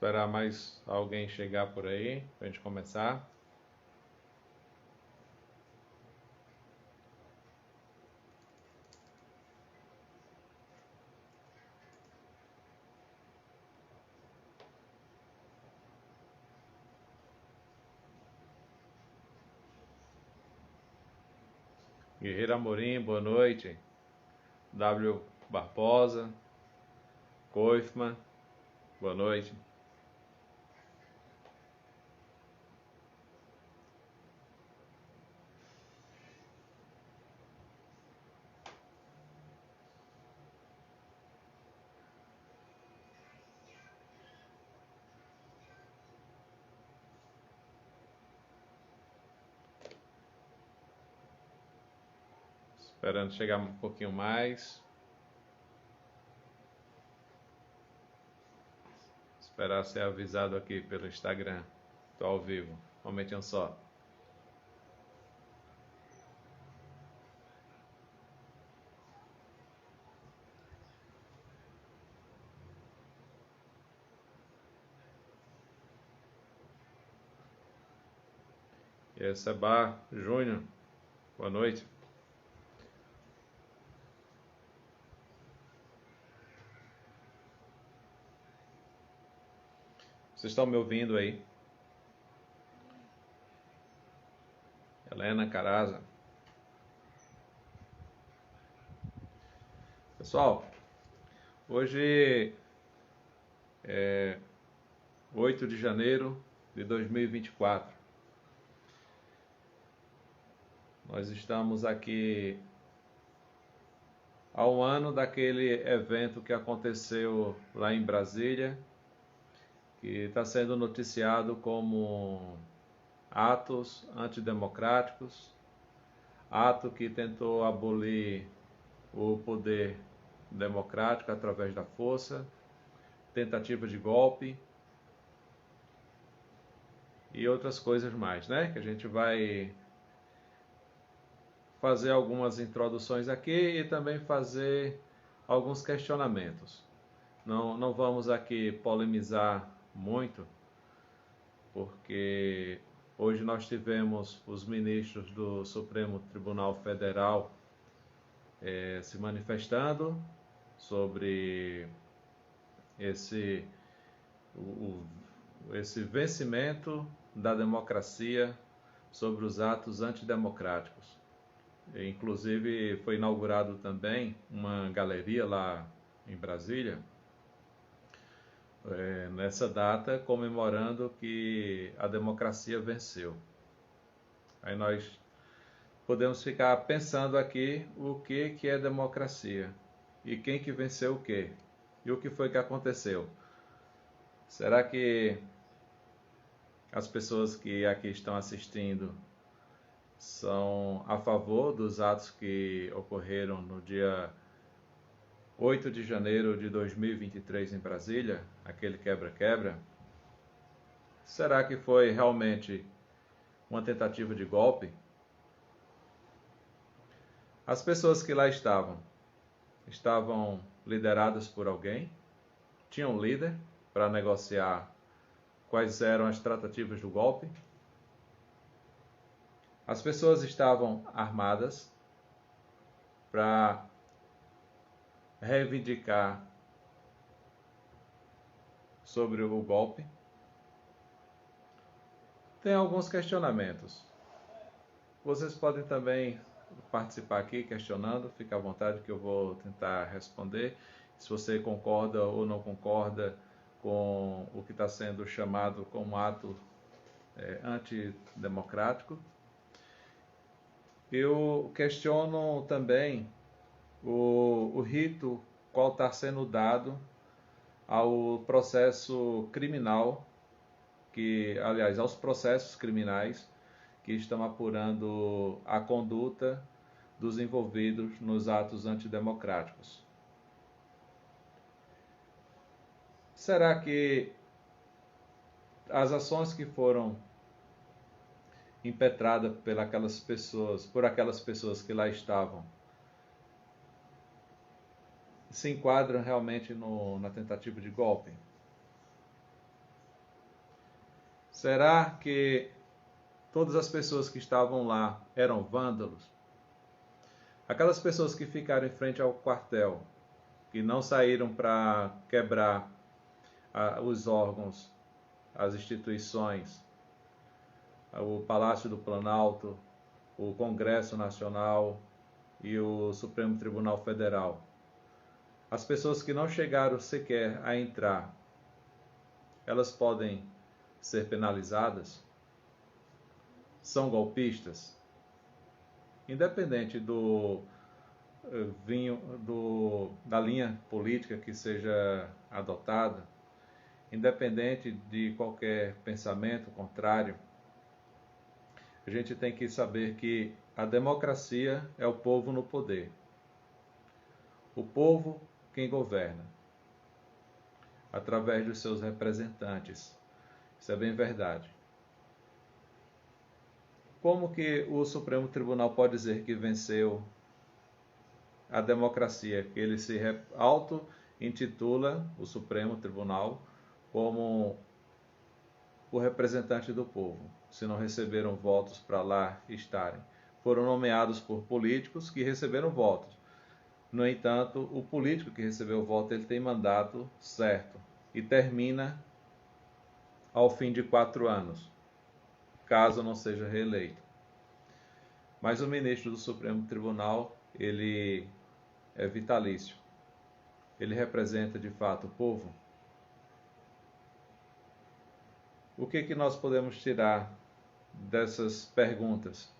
Esperar mais alguém chegar por aí para a gente começar. Guerreiro Amorim, boa noite. W. Barbosa, Koifman, boa noite. Esperando chegar um pouquinho mais. Esperar ser avisado aqui pelo Instagram. Estou ao vivo. Um momentinho só. E aí, Seba Júnior, boa noite. Vocês estão me ouvindo aí? Helena Caraza. Pessoal, hoje é 8 de janeiro de 2024. Nós estamos aqui há um ano daquele evento que aconteceu lá em Brasília, que está sendo noticiado como atos antidemocráticos, ato que tentou abolir o poder democrático através da força, tentativa de golpe e outras coisas mais, né? Que a gente vai fazer algumas introduções aqui e também fazer alguns questionamentos. Não vamos aqui polemizar muito, porque hoje nós tivemos os ministros do Supremo Tribunal Federal se manifestando sobre esse vencimento da democracia sobre os atos antidemocráticos. Inclusive foi inaugurado também uma galeria lá em Brasília, nessa data, comemorando que a democracia venceu. Aí nós podemos ficar pensando aqui o que é democracia e quem que venceu o quê e o que foi que aconteceu. Será que as pessoas que aqui estão assistindo são a favor dos atos que ocorreram no dia 8 de janeiro de 2023 em Brasília, aquele quebra-quebra? Será que foi realmente uma tentativa de golpe? As pessoas que lá estavam lideradas por alguém? Tinham um líder para negociar quais eram as tratativas do golpe? As pessoas estavam armadas para reivindicar sobre o golpe? Tem alguns questionamentos. Vocês podem também participar aqui questionando, fique à vontade que eu vou tentar responder. Se você concorda ou não concorda com o que está sendo chamado como ato antidemocrático. Eu questiono também o rito qual está sendo dado ao processo criminal, aos processos criminais que estão apurando a conduta dos envolvidos nos atos antidemocráticos. Será que as ações que foram impetradas por aquelas pessoas que lá estavam, se enquadram realmente na tentativa de golpe? Será que todas as pessoas que estavam lá eram vândalos? Aquelas pessoas que ficaram em frente ao quartel, que não saíram para quebrar os órgãos, as instituições, o Palácio do Planalto, o Congresso Nacional e o Supremo Tribunal Federal. As pessoas que não chegaram sequer a entrar, elas podem ser penalizadas? São golpistas? Independente da linha política que seja adotada, independente de qualquer pensamento contrário, a gente tem que saber que a democracia é o povo no poder. O povo quem governa, através dos seus representantes. Isso é bem verdade. Como que o Supremo Tribunal pode dizer que venceu a democracia? Que ele se auto-intitula, o Supremo Tribunal, como o representante do povo, se não receberam votos para lá estarem. Foram nomeados por políticos que receberam votos. No entanto, o político que recebeu o voto, ele tem mandato certo e termina ao fim de 4 anos, caso não seja reeleito. Mas o ministro do Supremo Tribunal, ele é vitalício. Ele representa de fato o povo. O que nós podemos tirar dessas perguntas?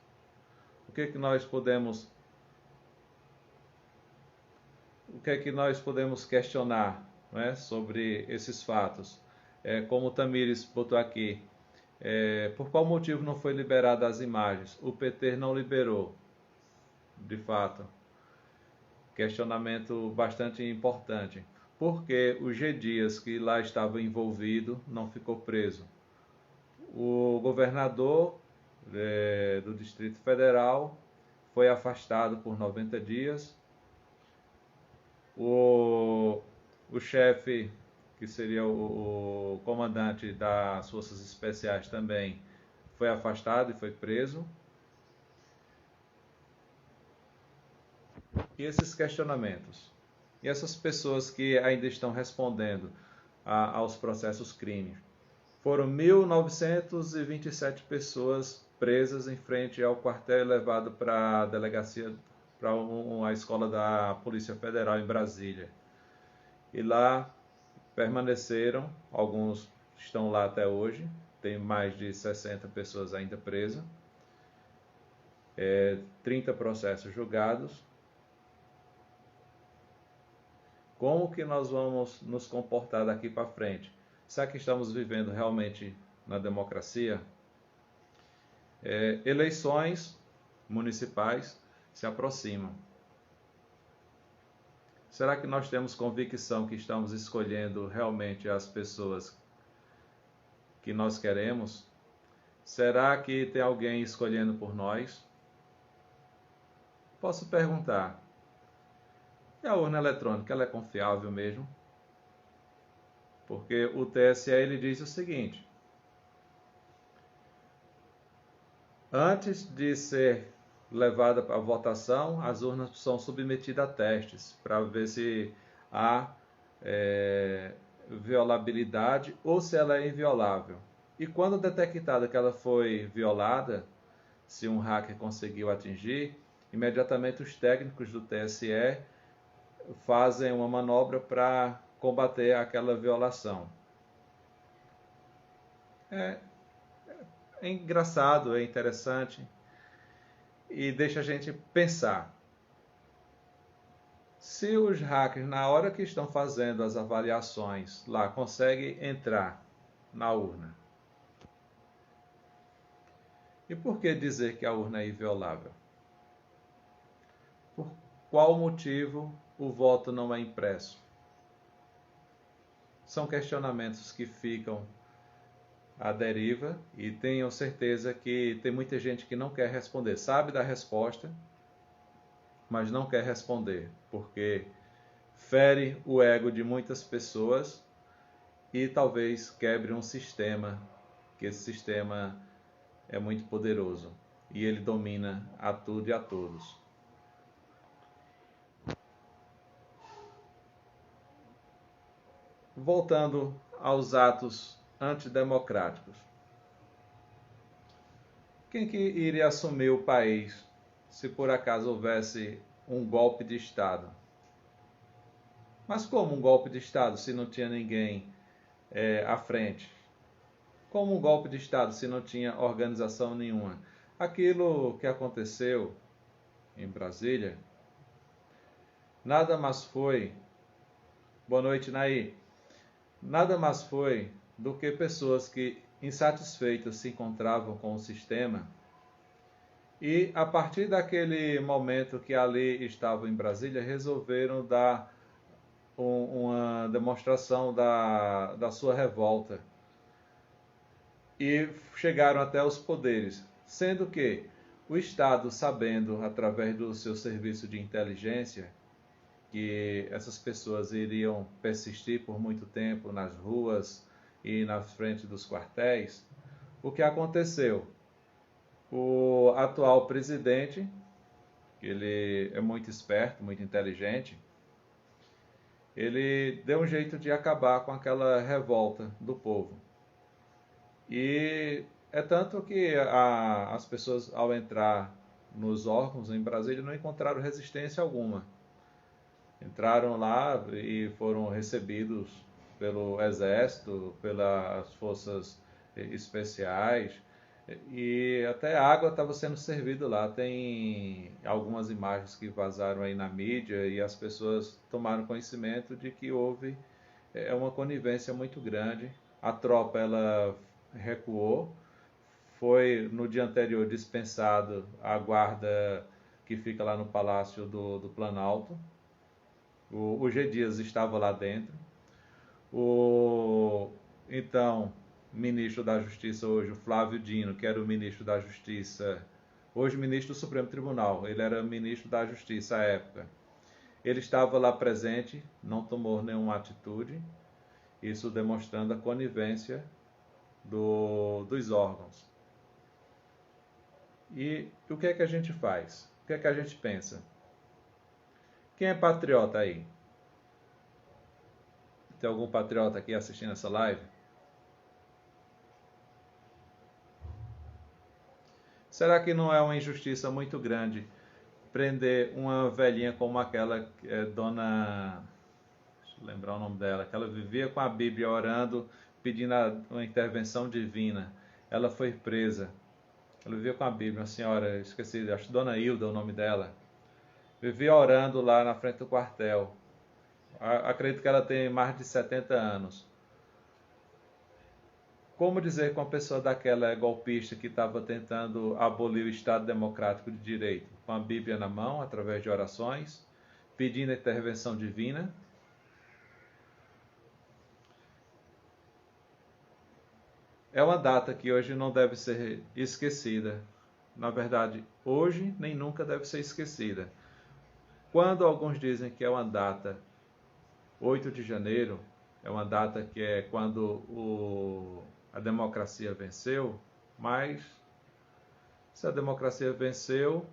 O que nós podemos questionar, né, sobre esses fatos? Como o Tamires botou aqui, por qual motivo não foi liberada as imagens? O PT não liberou, de fato. Questionamento bastante importante. Por que o G. Dias, que lá estava envolvido, não ficou preso? O governador do Distrito Federal foi afastado por 90 dias. O chefe, que seria o comandante das Forças Especiais também, foi afastado e foi preso. E esses questionamentos? E essas pessoas que ainda estão respondendo aos processos crime? Foram 1.927 pessoas presas em frente ao quartel e levado para a delegacia, para a escola da Polícia Federal em Brasília. E lá permaneceram, alguns estão lá até hoje, tem mais de 60 pessoas ainda presas, 30 processos julgados. Como que nós vamos nos comportar daqui para frente? Será que estamos vivendo realmente na democracia? Eleições municipais se aproximam. Será que nós temos convicção que estamos escolhendo realmente as pessoas que nós queremos? Será que tem alguém escolhendo por nós? Posso perguntar, e a urna eletrônica, ela é confiável mesmo? Porque o TSE ele diz o seguinte: antes de ser levada para a votação, as urnas são submetidas a testes para ver se há violabilidade ou se ela é inviolável. E quando detectada que ela foi violada, se um hacker conseguiu atingir, imediatamente os técnicos do TSE fazem uma manobra para combater aquela violação. É engraçado, é interessante e deixa a gente pensar. Se os hackers, na hora que estão fazendo as avaliações lá, conseguem entrar na urna, e por que dizer que a urna é inviolável? Por qual motivo o voto não é impresso? São questionamentos que ficam à deriva e tenho certeza que tem muita gente que não quer responder. Sabe da resposta, mas não quer responder, porque fere o ego de muitas pessoas e talvez quebre um sistema que esse sistema é muito poderoso e ele domina a tudo e a todos. Voltando aos atos antidemocráticos. Quem que iria assumir o país se por acaso houvesse um golpe de Estado? Mas como um golpe de Estado se não tinha ninguém à frente? Como um golpe de Estado se não tinha organização nenhuma? Aquilo que aconteceu em Brasília nada mais foi... Boa noite, Naí. Nada mais foi do que pessoas que, insatisfeitas, se encontravam com o sistema e, a partir daquele momento que ali estavam em Brasília, resolveram dar uma demonstração da sua revolta e chegaram até os poderes, sendo que o Estado, sabendo, através do seu serviço de inteligência, que essas pessoas iriam persistir por muito tempo nas ruas e na frente dos quartéis, o que aconteceu? O atual presidente, ele é muito esperto, muito inteligente, ele deu um jeito de acabar com aquela revolta do povo. E é tanto que as pessoas, ao entrar nos órgãos em Brasília, não encontraram resistência alguma. Entraram lá e foram recebidos pelo Exército, pelas forças especiais, e até água estava sendo servida lá. Tem algumas imagens que vazaram aí na mídia e as pessoas tomaram conhecimento de que houve uma conivência muito grande. A tropa ela recuou, foi no dia anterior dispensado a guarda que fica lá no Palácio do Planalto. O G. Dias estava lá dentro. Então, ministro da Justiça hoje, o Flávio Dino, que era o ministro da Justiça, hoje ministro do Supremo Tribunal, ele era ministro da Justiça à época. Ele estava lá presente, não tomou nenhuma atitude, isso demonstrando a conivência dos órgãos. E o que é que a gente faz? O que é que a gente pensa? Quem é patriota aí? Tem algum patriota aqui assistindo essa live? Será que não é uma injustiça muito grande prender uma velhinha como aquela, dona... Deixa eu lembrar o nome dela, que ela vivia com a Bíblia orando, pedindo uma intervenção divina. Ela foi presa. Ela vivia com a Bíblia, uma senhora, esqueci, acho que Dona Hilda é o nome dela. Vivia orando lá na frente do quartel. Acredito que ela tem mais de 70 anos. Como dizer que uma pessoa daquela é golpista que estava tentando abolir o Estado Democrático de Direito? Com a Bíblia na mão, através de orações, pedindo a intervenção divina. É uma data que hoje não deve ser esquecida. Na verdade, hoje nem nunca deve ser esquecida. Quando alguns dizem que é uma data 8 de janeiro, é uma data que é quando a democracia venceu, mas se a democracia venceu,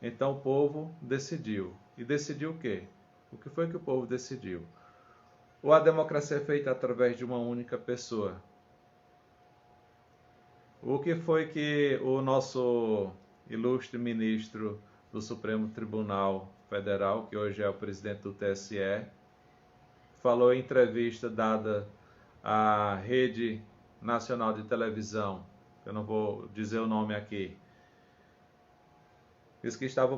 então o povo decidiu. E decidiu o quê? O que foi que o povo decidiu? Ou a democracia é feita através de uma única pessoa? O que foi que o nosso ilustre ministro do Supremo Tribunal Federal, que hoje é o presidente do TSE, falou em entrevista dada à Rede Nacional de Televisão, eu não vou dizer o nome aqui, disse que estava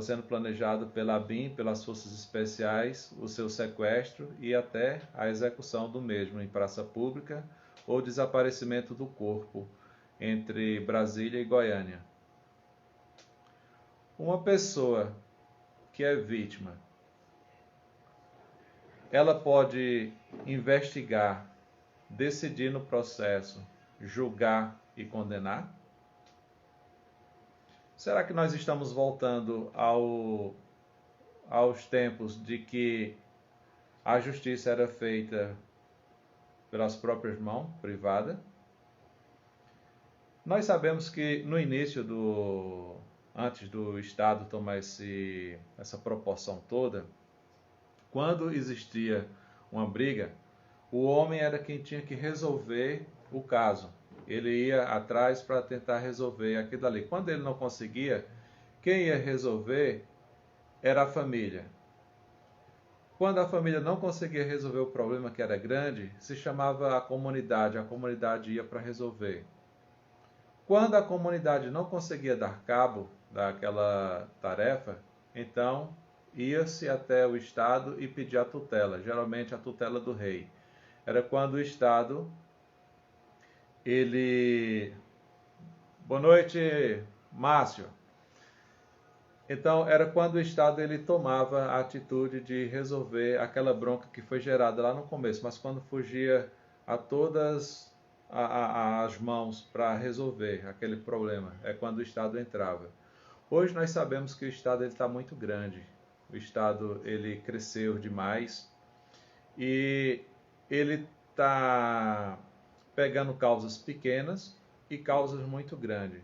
sendo planejado pela ABIN, pelas Forças Especiais, o seu sequestro e até a execução do mesmo em praça pública ou desaparecimento do corpo entre Brasília e Goiânia. Uma pessoa que é vítima, ela pode investigar, decidir no processo, julgar e condenar? Será que nós estamos voltando aos tempos de que a justiça era feita pelas próprias mãos, privada. Nós sabemos que no início antes do Estado tomar essa proporção toda, quando existia uma briga, o homem era quem tinha que resolver o caso. Ele ia atrás para tentar resolver aquilo ali. Quando ele não conseguia, quem ia resolver era a família. Quando a família não conseguia resolver o problema, que era grande, se chamava a comunidade ia para resolver. Quando a comunidade não conseguia dar cabo daquela tarefa, então ia-se até o Estado e pedir a tutela, geralmente a tutela do rei. Era quando o Estado, ele... Boa noite, Márcio. Então, era quando o Estado ele tomava a atitude de resolver aquela bronca que foi gerada lá no começo, mas quando fugia a todas as mãos para resolver aquele problema, é quando o Estado entrava. Hoje nós sabemos que o Estado está muito grande, o Estado ele cresceu demais e ele está pegando causas pequenas e causas muito grandes.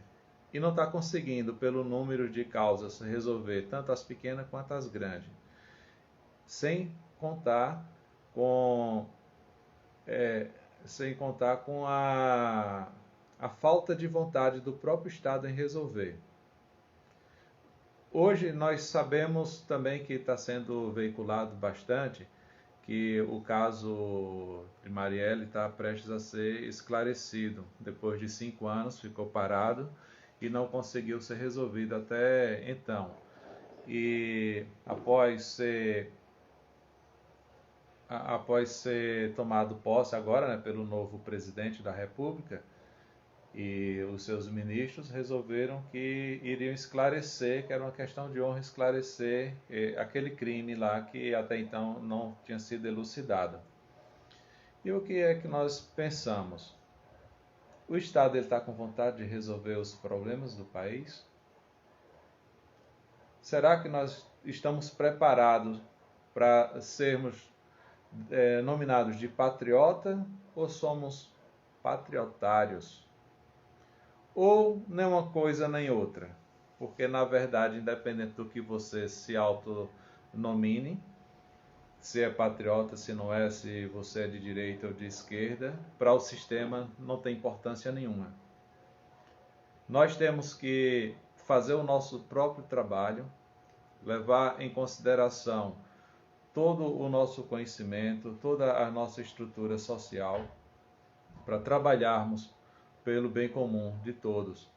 E não está conseguindo, pelo número de causas, resolver tanto as pequenas quanto as grandes. Sem contar com, a falta de vontade do próprio Estado em resolver. Hoje nós sabemos também que está sendo veiculado bastante que o caso de Marielle está prestes a ser esclarecido. Depois de 5 anos ficou parado e não conseguiu ser resolvido até então. E após ser tomado posse agora, né, pelo novo presidente da República, e os seus ministros resolveram que iriam esclarecer, que era uma questão de honra esclarecer aquele crime lá que até então não tinha sido elucidado. E o que é que nós pensamos? O Estado está com vontade de resolver os problemas do país? Será que nós estamos preparados para sermos nominados de patriota ou somos patriotários? Ou nem uma coisa nem outra? Porque, na verdade, independente do que você se autonomine, se é patriota, se não é, se você é de direita ou de esquerda, para o sistema não tem importância nenhuma. Nós temos que fazer o nosso próprio trabalho, levar em consideração todo o nosso conhecimento, toda a nossa estrutura social, para trabalharmos pelo bem comum de todos.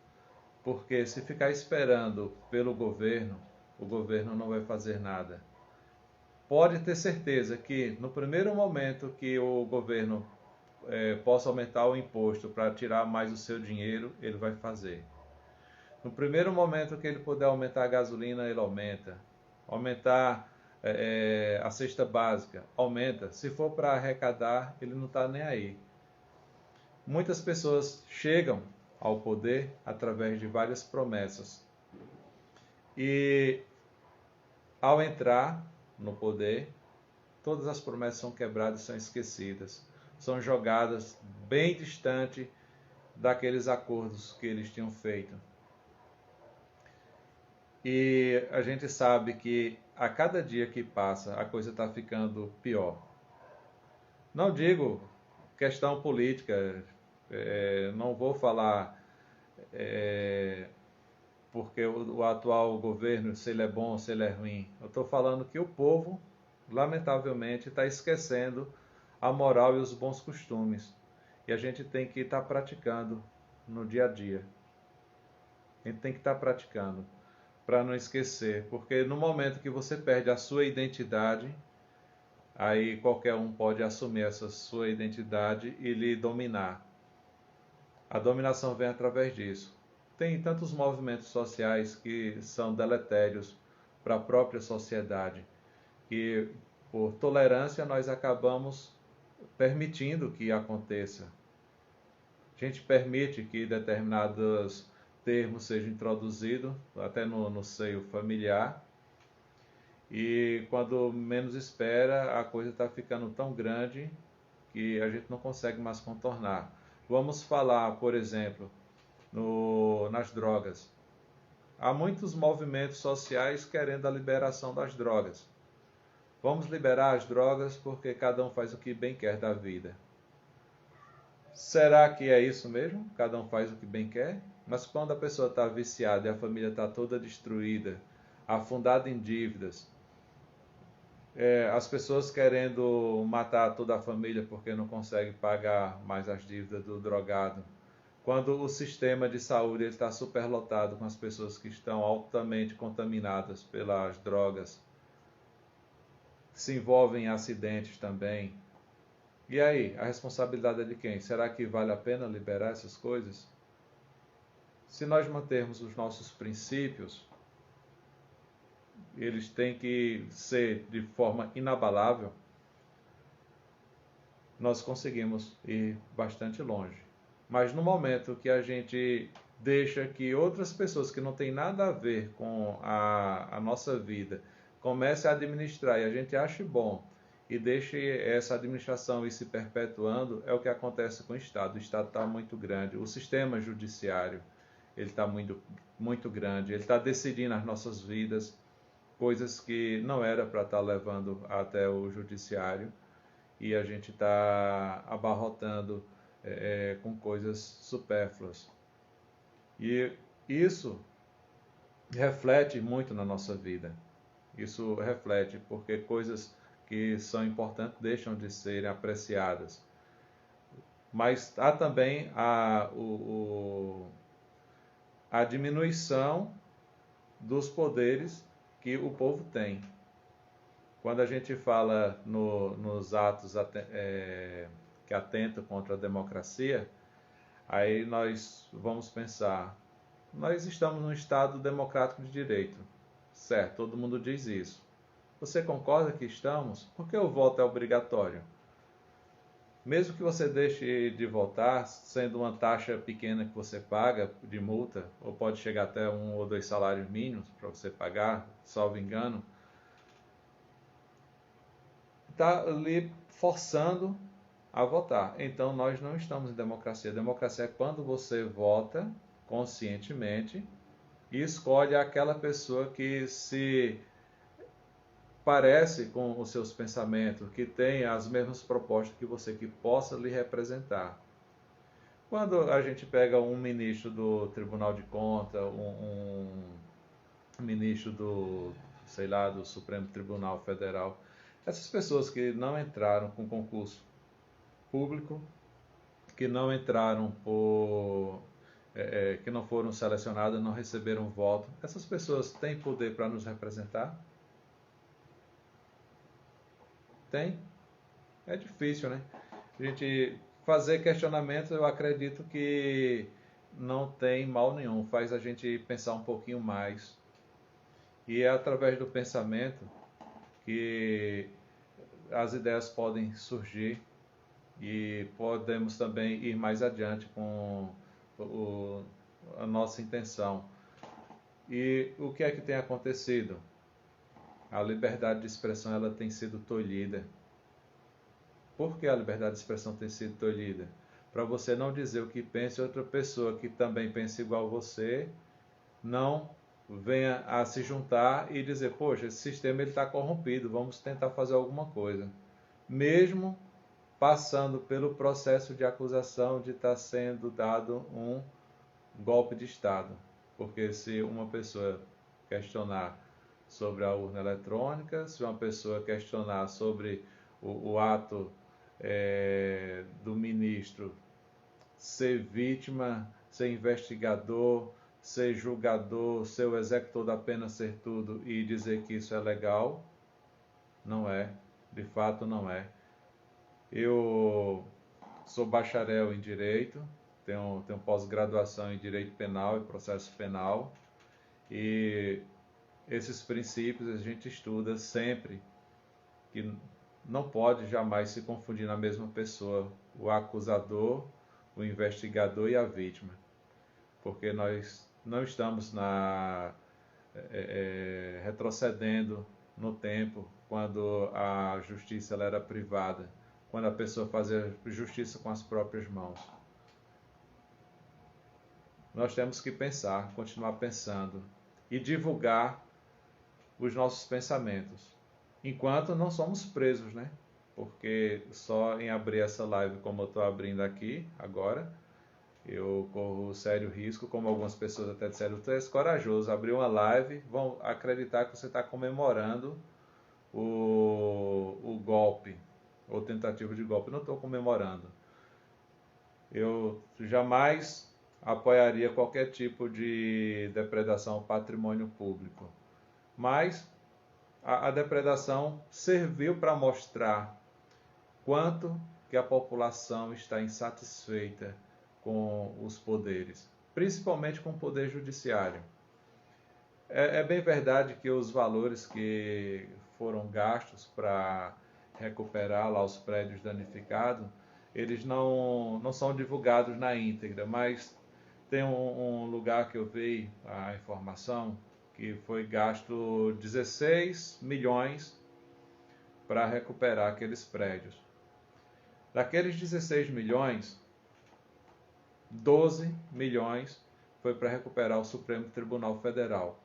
Porque se ficar esperando pelo governo, o governo não vai fazer nada. Pode ter certeza que no primeiro momento que o governo possa aumentar o imposto para tirar mais o seu dinheiro, ele vai fazer. No primeiro momento que ele puder aumentar a gasolina, ele aumenta. Aumentar a cesta básica, aumenta. Se for para arrecadar, ele não está nem aí. Muitas pessoas chegam ao poder através de várias promessas. E ao entrar no poder, todas as promessas são quebradas, são esquecidas, são jogadas bem distante daqueles acordos que eles tinham feito. E a gente sabe que a cada dia que passa a coisa está ficando pior. Não digo questão política, não vou falar porque o atual governo, se ele é bom ou se ele é ruim. Eu estou falando que o povo, lamentavelmente, está esquecendo a moral e os bons costumes. E a gente tem que estar praticando no dia a dia. A gente tem que estar praticando para não esquecer. Porque no momento que você perde a sua identidade, aí qualquer um pode assumir essa sua identidade e lhe dominar. A dominação vem através disso. Tem tantos movimentos sociais que são deletérios para a própria sociedade, que por tolerância nós acabamos permitindo que aconteça. A gente permite que determinados termos sejam introduzidos, até no seio familiar, e quando menos espera, a coisa está ficando tão grande que a gente não consegue mais contornar. Vamos falar, por exemplo, nas drogas. Há muitos movimentos sociais querendo a liberação das drogas. Vamos liberar as drogas porque cada um faz o que bem quer da vida. Será que é isso mesmo? Cada um faz o que bem quer? Mas quando a pessoa está viciada e a família está toda destruída, afundada em dívidas, as pessoas querendo matar toda a família porque não consegue pagar mais as dívidas do drogado, quando o sistema de saúde está superlotado com as pessoas que estão altamente contaminadas pelas drogas, se envolvem em acidentes também. E aí, a responsabilidade é de quem? Será que vale a pena liberar essas coisas? Se nós mantermos os nossos princípios, eles têm que ser de forma inabalável, nós conseguimos ir bastante longe. Mas no momento que a gente deixa que outras pessoas que não têm nada a ver com a nossa vida comecem a administrar e a gente ache bom e deixe essa administração ir se perpetuando, é o que acontece com o Estado. O Estado está muito grande, o sistema judiciário ele está muito, muito grande, ele está decidindo as nossas vidas, coisas que não era para estar levando até o judiciário, e a gente está abarrotando com coisas supérfluas. E isso reflete muito na nossa vida. Isso reflete porque coisas que são importantes deixam de serem apreciadas. Mas há também a diminuição dos poderes que o povo tem. Quando a gente fala nos atos que atentam contra a democracia, aí nós vamos pensar, nós estamos num Estado democrático de direito, certo? Todo mundo diz isso. Você concorda que estamos? Porque o voto é obrigatório. Mesmo que você deixe de votar, sendo uma taxa pequena que você paga de multa, ou pode chegar até 1 ou 2 salários mínimos para você pagar, salvo engano, está ali forçando a votar. Então nós não estamos em democracia. Democracia é quando você vota conscientemente e escolhe aquela pessoa que se parece com os seus pensamentos, que tem as mesmas propostas que você, que possa lhe representar. Quando a gente pega um ministro do Tribunal de Contas, um ministro do Supremo Tribunal Federal, essas pessoas que não entraram com concurso público, que não entraram que não foram selecionadas, não receberam voto, essas pessoas têm poder para nos representar? Tem? É difícil, né? A gente fazer questionamentos, eu acredito que não tem mal nenhum, faz a gente pensar um pouquinho mais. E é através do pensamento que as ideias podem surgir e podemos também ir mais adiante com a nossa intenção. E o que é que tem acontecido? A liberdade de expressão ela tem sido tolhida. Por que a liberdade de expressão tem sido tolhida? Para você não dizer o que pensa, outra pessoa que também pensa igual a você não venha a se juntar e dizer, poxa, esse sistema está corrompido, vamos tentar fazer alguma coisa. Mesmo passando pelo processo de acusação de estar sendo dado um golpe de Estado. Porque se uma pessoa questionar sobre a urna eletrônica, se uma pessoa questionar sobre o ato do ministro ser vítima, ser investigador, ser julgador, ser o executor da pena, ser tudo e dizer que isso é legal, não é, de fato não é. Eu sou bacharel em Direito, tenho pós-graduação em Direito Penal e Processo Penal, e esses princípios a gente estuda sempre, que não pode jamais se confundir na mesma pessoa o acusador, o investigador e a vítima, porque nós não estamos retrocedendo no tempo, quando a justiça ela era privada. quando a pessoa fazia justiça com as próprias mãos. Nós temos que pensar, continuar pensando e divulgar os nossos pensamentos, enquanto não somos presos, né? Porque só em abrir essa live como eu estou abrindo aqui agora, eu corro sério risco, como algumas pessoas até disseram, tu és corajoso, abrir uma live, vão acreditar que você está comemorando o golpe, ou tentativa de golpe. Eu não estou comemorando. Eu jamais apoiaria qualquer tipo de depredação ao patrimônio público. Mas a depredação serviu para mostrar quanto que a população está insatisfeita com os poderes, principalmente com o poder judiciário. É bem verdade que os valores que foram gastos para recuperar lá os prédios danificados, eles não são divulgados na íntegra, mas tem um lugar que eu vi a informação que foi gasto 16 milhões para recuperar aqueles prédios. Daqueles 16 milhões, 12 milhões foi para recuperar o Supremo Tribunal Federal.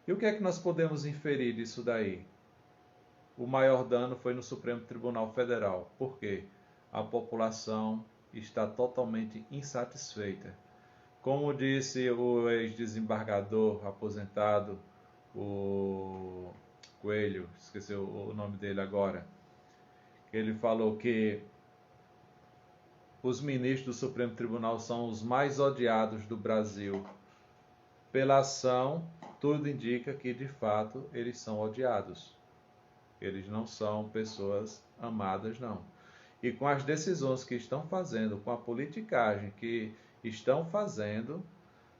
E o que é que nós podemos inferir disso daí? O maior dano foi no Supremo Tribunal Federal. Por quê? A população está totalmente insatisfeita. Como disse o ex-desembargador aposentado, o Coelho, esqueci o nome dele agora, ele falou que os ministros do Supremo Tribunal são os mais odiados do Brasil. Pela ação, tudo indica que, de fato, eles são odiados. Eles não são pessoas amadas, não. E com as decisões que estão fazendo, com a politicagem que estão fazendo,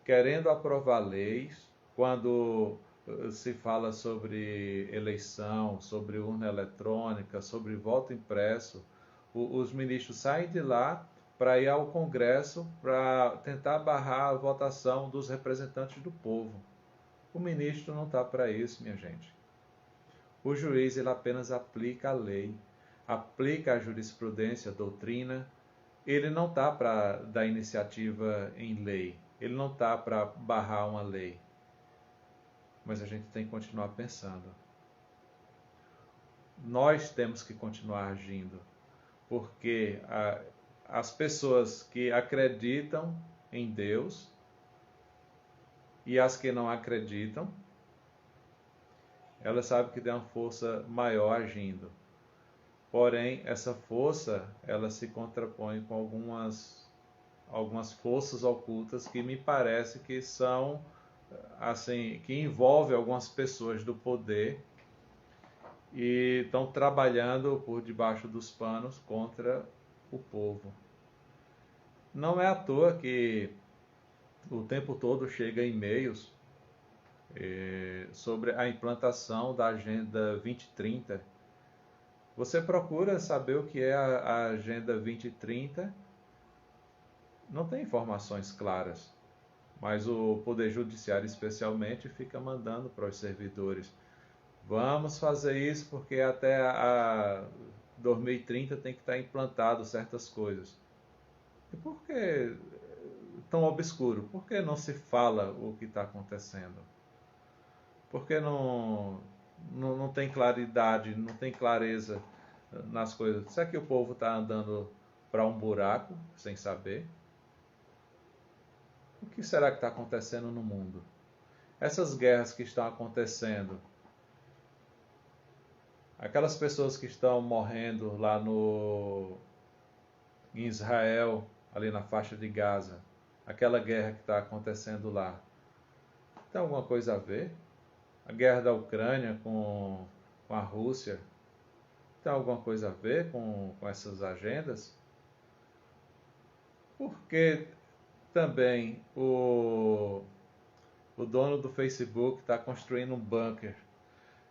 querendo aprovar leis, quando se fala sobre eleição, sobre urna eletrônica, sobre voto impresso, os ministros saem de lá para ir ao Congresso para tentar barrar a votação dos representantes do povo. O ministro não está para isso, minha gente. O juiz ele apenas aplica a lei, aplica a jurisprudência, a doutrina. Ele não está para dar iniciativa em lei. Ele não está para barrar uma lei. Mas a gente tem que continuar pensando. Nós temos que continuar agindo. Porque as pessoas que acreditam em Deus e as que não acreditam, elas sabem que tem uma força maior agindo. Porém, essa força, ela se contrapõe com algumas forças ocultas que me parece que são, assim, que envolvem algumas pessoas do poder e estão trabalhando por debaixo dos panos contra o povo. Não é à toa que o tempo todo chega e-mails sobre a implantação da Agenda 2030. Você procura saber o que é a Agenda 2030, não tem informações claras, mas o Poder Judiciário especialmente fica mandando para os servidores: vamos fazer isso porque até a 2030 tem que estar implantado certas coisas. E por que tão obscuro? Por que não se fala o que está acontecendo? Por que não tem claridade, não tem clareza nas coisas? Será que o povo está andando para um buraco sem saber? O que será que está acontecendo no mundo? Essas guerras que estão acontecendo, aquelas pessoas que estão morrendo lá em Israel, ali na faixa de Gaza, aquela guerra que está acontecendo lá, tem alguma coisa a ver? A guerra da Ucrânia com a Rússia, tem alguma coisa a ver com essas agendas? Porque também o dono do Facebook está construindo um bunker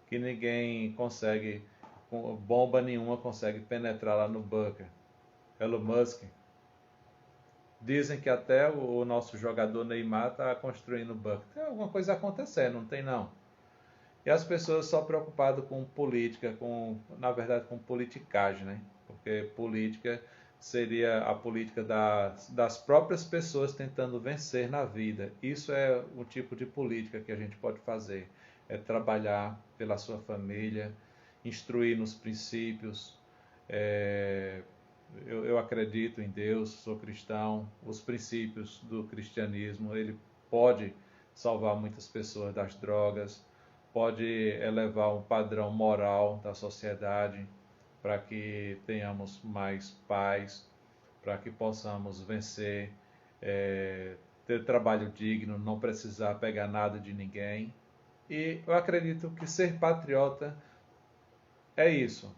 que ninguém consegue, com bomba nenhuma consegue penetrar lá no bunker. Elon Musk. Dizem que até o nosso jogador Neymar está construindo um bunker. Tem alguma coisa acontecendo, não tem não? E as pessoas só preocupadas com política, na verdade com politicagem, né? porque política seria a política das próprias pessoas tentando vencer na vida. Isso é o tipo de política que a gente pode fazer, é trabalhar pela sua família, instruir nos princípios. Eu acredito em Deus, sou cristão, os princípios do cristianismo, ele pode salvar muitas pessoas das drogas, pode elevar um padrão moral da sociedade, para que tenhamos mais paz, para que possamos vencer, ter trabalho digno, não precisar pegar nada de ninguém. E eu acredito que ser patriota é isso.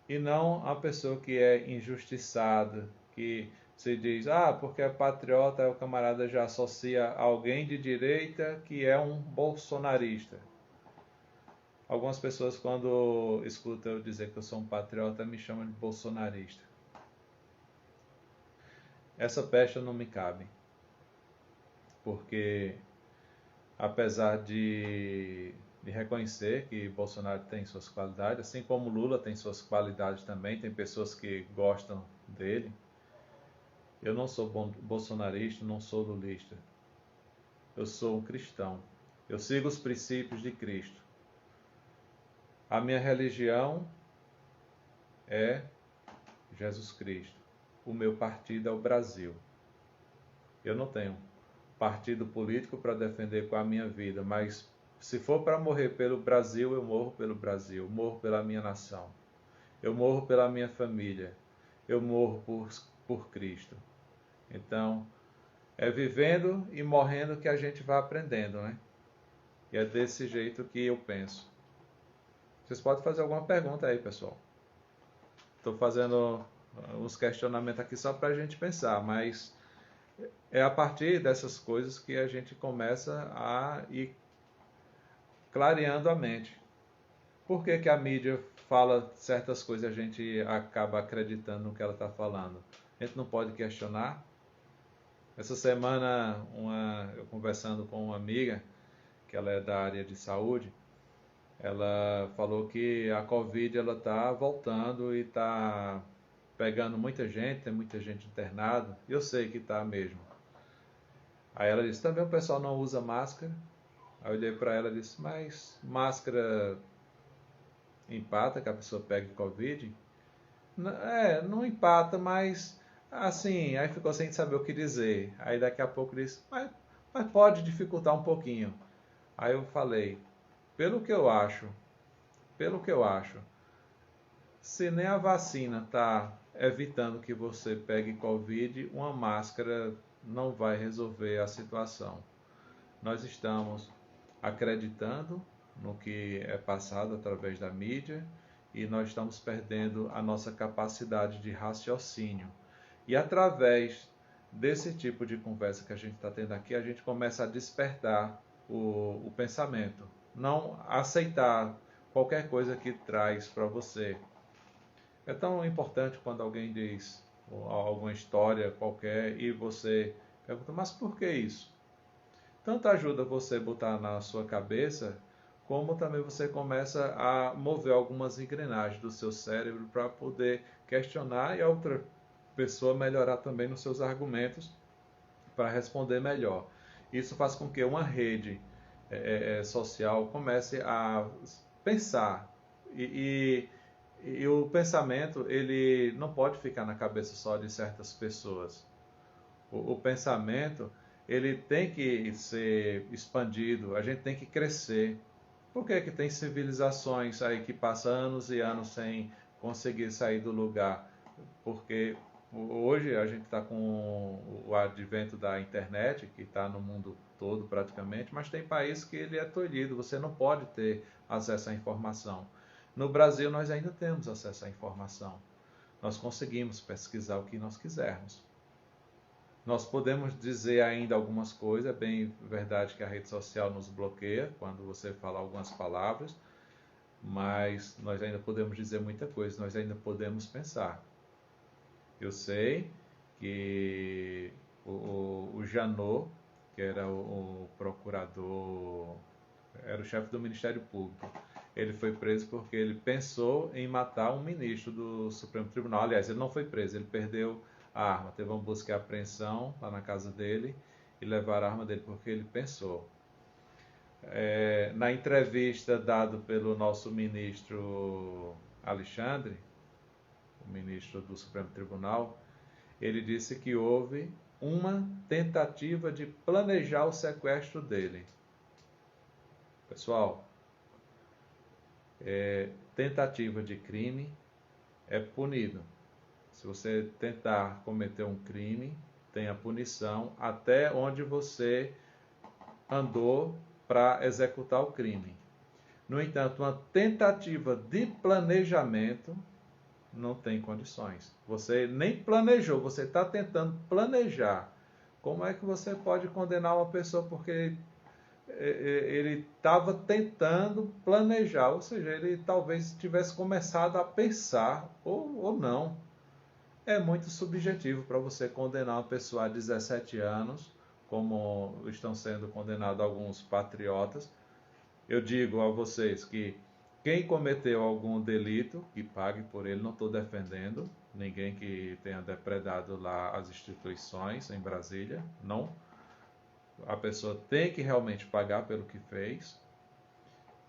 E não a pessoa que é injustiçada, que se diz, porque é patriota, o camarada já associa alguém de direita que é um bolsonarista. Algumas pessoas, quando escutam eu dizer que eu sou um patriota, me chamam de bolsonarista. Essa pecha não me cabe, porque apesar de reconhecer que Bolsonaro tem suas qualidades, assim como Lula tem suas qualidades também, tem pessoas que gostam dele, eu não sou bolsonarista, não sou lulista. Eu sou um cristão. Eu sigo os princípios de Cristo. A minha religião é Jesus Cristo. O meu partido é o Brasil. Eu não tenho partido político para defender com a minha vida, mas se for para morrer pelo Brasil, eu morro pelo Brasil, eu morro pela minha nação, eu morro pela minha família, eu morro por Cristo. Então, é vivendo e morrendo que a gente vai aprendendo, né? E é desse jeito que eu penso. Vocês podem fazer alguma pergunta aí, pessoal. Estou fazendo uns questionamentos aqui só para a gente pensar, mas é a partir dessas coisas que a gente começa a ir clareando a mente. Por que que a mídia fala certas coisas e a gente acaba acreditando no que ela está falando? A gente não pode questionar. Essa semana, eu conversando com uma amiga, que ela é da área de saúde, ela falou que a Covid está voltando e está pegando muita gente, tem muita gente internada, e eu sei que está mesmo. Aí ela disse, também o pessoal não usa máscara. Aí eu olhei para ela e disse, mas máscara empata que a pessoa pegue Covid? Não empata, mas assim, aí ficou sem saber o que dizer. Aí daqui a pouco disse, mas pode dificultar um pouquinho. Aí eu falei, pelo que eu acho, se nem a vacina está evitando que você pegue Covid, uma máscara não vai resolver a situação. Nós estamos acreditando no que é passado através da mídia e nós estamos perdendo a nossa capacidade de raciocínio. E através desse tipo de conversa que a gente está tendo aqui, a gente começa a despertar o pensamento. Não aceitar qualquer coisa que traz para você. É tão importante quando alguém diz alguma história qualquer e você pergunta, mas por que isso? Tanto ajuda você a botar na sua cabeça, como também você começa a mover algumas engrenagens do seu cérebro para poder questionar e a outra pessoa melhorar também nos seus argumentos para responder melhor. Isso faz com que uma rede social comece a pensar e o pensamento ele não pode ficar na cabeça só de certas pessoas. O pensamento ele tem que ser expandido, a gente tem que crescer. Por que que tem civilizações aí que passam anos e anos sem conseguir sair do lugar? Porque hoje a gente está com o advento da internet, que está no mundo todo praticamente, mas tem países que ele é tolhido, você não pode ter acesso à informação. No Brasil nós ainda temos acesso à informação. Nós conseguimos pesquisar o que nós quisermos. Nós podemos dizer ainda algumas coisas, é bem verdade que a rede social nos bloqueia quando você fala algumas palavras, mas nós ainda podemos dizer muita coisa, nós ainda podemos pensar. Eu sei que o Janot, que era o procurador, era o chefe do Ministério Público, Ele foi preso porque ele pensou em matar um ministro do Supremo Tribunal. Aliás, ele não foi preso, ele perdeu a arma. Teve uma busca e apreensão lá na casa dele e levaram a arma dele porque ele pensou. Na entrevista dada pelo nosso ministro Alexandre, o ministro do Supremo Tribunal, ele disse que houve uma tentativa de planejar o sequestro dele. Pessoal, tentativa de crime é punido. Se você tentar cometer um crime, tem a punição até onde você andou para executar o crime. No entanto, uma tentativa de planejamento não tem condições. Você nem planejou, você está tentando planejar. Como é que você pode condenar uma pessoa porque ele estava tentando planejar, ou seja, ele talvez tivesse começado a pensar ou não. É muito subjetivo para você condenar uma pessoa a 17 anos, como estão sendo condenados alguns patriotas. Eu digo a vocês que quem cometeu algum delito, que pague por ele, não estou defendendo ninguém que tenha depredado lá as instituições em Brasília, não. A pessoa tem que realmente pagar pelo que fez,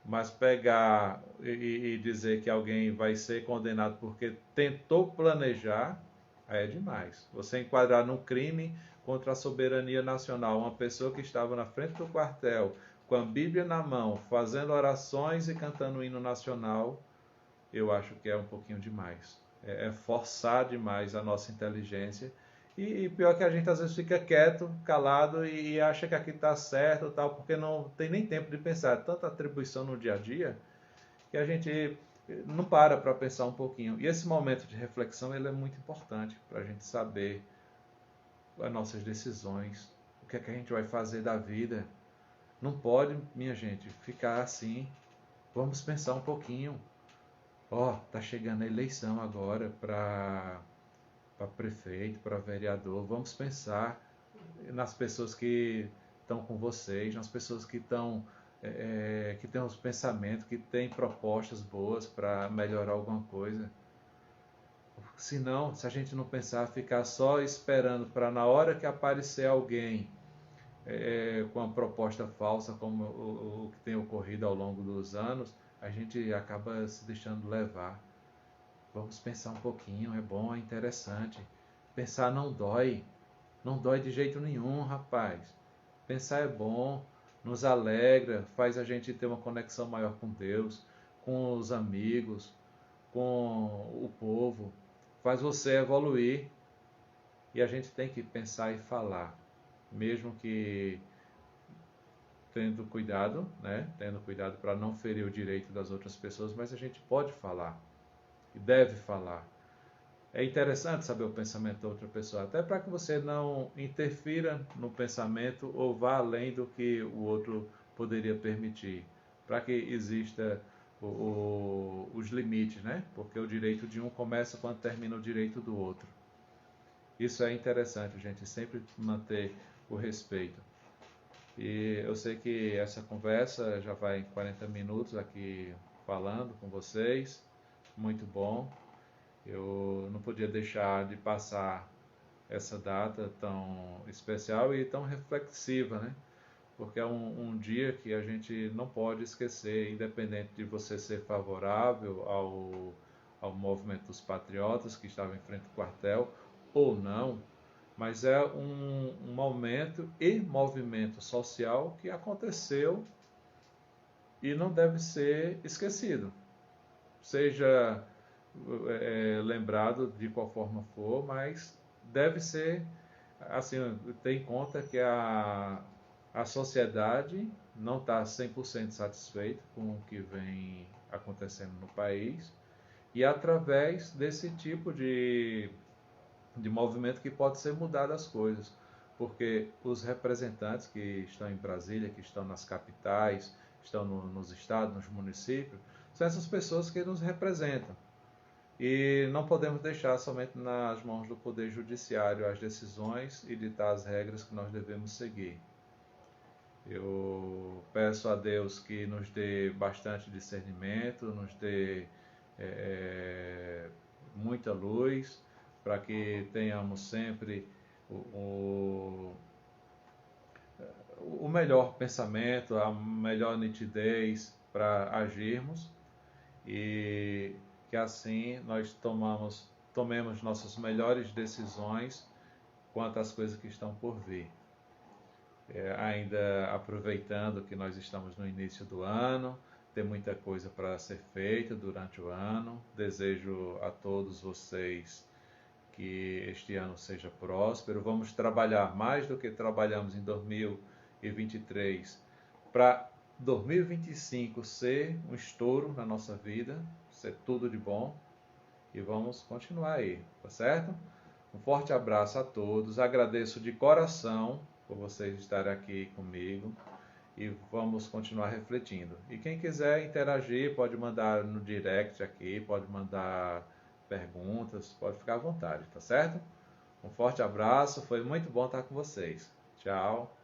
mas pegar e dizer que alguém vai ser condenado porque tentou planejar, aí é demais. Você enquadrar num crime contra a soberania nacional uma pessoa que estava na frente do quartel, com a Bíblia na mão, fazendo orações e cantando o hino nacional, eu acho que é um pouquinho demais. É forçar demais a nossa inteligência. E pior que a gente às vezes fica quieto, calado e acha que aqui está certo, tal, porque não tem nem tempo de pensar. Tanta atribuição no dia a dia que a gente não para pensar um pouquinho. E esse momento de reflexão ele é muito importante para a gente saber as nossas decisões, o que é que a gente vai fazer da vida. Não pode, minha gente, ficar assim. Vamos pensar um pouquinho. Tá chegando a eleição agora para prefeito, para vereador. Vamos pensar nas pessoas que estão com vocês, nas pessoas que estão que têm os pensamentos, que têm propostas boas para melhorar alguma coisa. Senão, se a gente não pensar, ficar só esperando para na hora que aparecer alguém com uma proposta falsa, como o que tem ocorrido ao longo dos anos, a gente acaba se deixando levar. Vamos pensar um pouquinho, é bom, é interessante. Pensar não dói de jeito nenhum, rapaz. Pensar é bom, nos alegra, faz a gente ter uma conexão maior com Deus, com os amigos, com o povo, faz você evoluir. E a gente tem que pensar e falar, mesmo que tendo cuidado, né? Tendo cuidado para não ferir o direito das outras pessoas, mas a gente pode falar e deve falar. É interessante saber o pensamento da outra pessoa, até para que você não interfira no pensamento ou vá além do que o outro poderia permitir, para que exista os limites, né? Porque o direito de um começa quando termina o direito do outro. Isso é interessante, a gente sempre manter o respeito. E eu sei que essa conversa já vai em 40 minutos aqui falando com vocês, muito bom. Eu não podia deixar de passar essa data tão especial e tão reflexiva, né? Porque é um dia que a gente não pode esquecer, independente de você ser favorável ao movimento dos patriotas que estava em frente ao quartel ou não, mas é um momento e movimento social que aconteceu e não deve ser esquecido. Seja lembrado de qual forma for, mas deve ser, assim, ter em conta que a sociedade não está 100% satisfeita com o que vem acontecendo no país e através desse tipo de movimento que pode ser mudado as coisas, porque os representantes que estão em Brasília, que estão nas capitais, estão nos estados, nos municípios, são essas pessoas que nos representam. E não podemos deixar somente nas mãos do Poder Judiciário as decisões e ditar as regras que nós devemos seguir. Eu peço a Deus que nos dê bastante discernimento, nos dê muita luz, para que tenhamos sempre o, o melhor pensamento, a melhor nitidez para agirmos e que assim nós tomemos nossas melhores decisões quanto às coisas que estão por vir. Ainda aproveitando que nós estamos no início do ano, tem muita coisa para ser feita durante o ano. Desejo a todos vocês que este ano seja próspero. Vamos trabalhar mais do que trabalhamos em 2023 para 2025 ser um estouro na nossa vida, ser tudo de bom. E vamos continuar aí, tá certo? Um forte abraço a todos. Agradeço de coração por vocês estarem aqui comigo e vamos continuar refletindo. E quem quiser interagir, pode mandar no direct aqui, pode mandar perguntas, pode ficar à vontade, tá certo? Um forte abraço, foi muito bom estar com vocês. Tchau.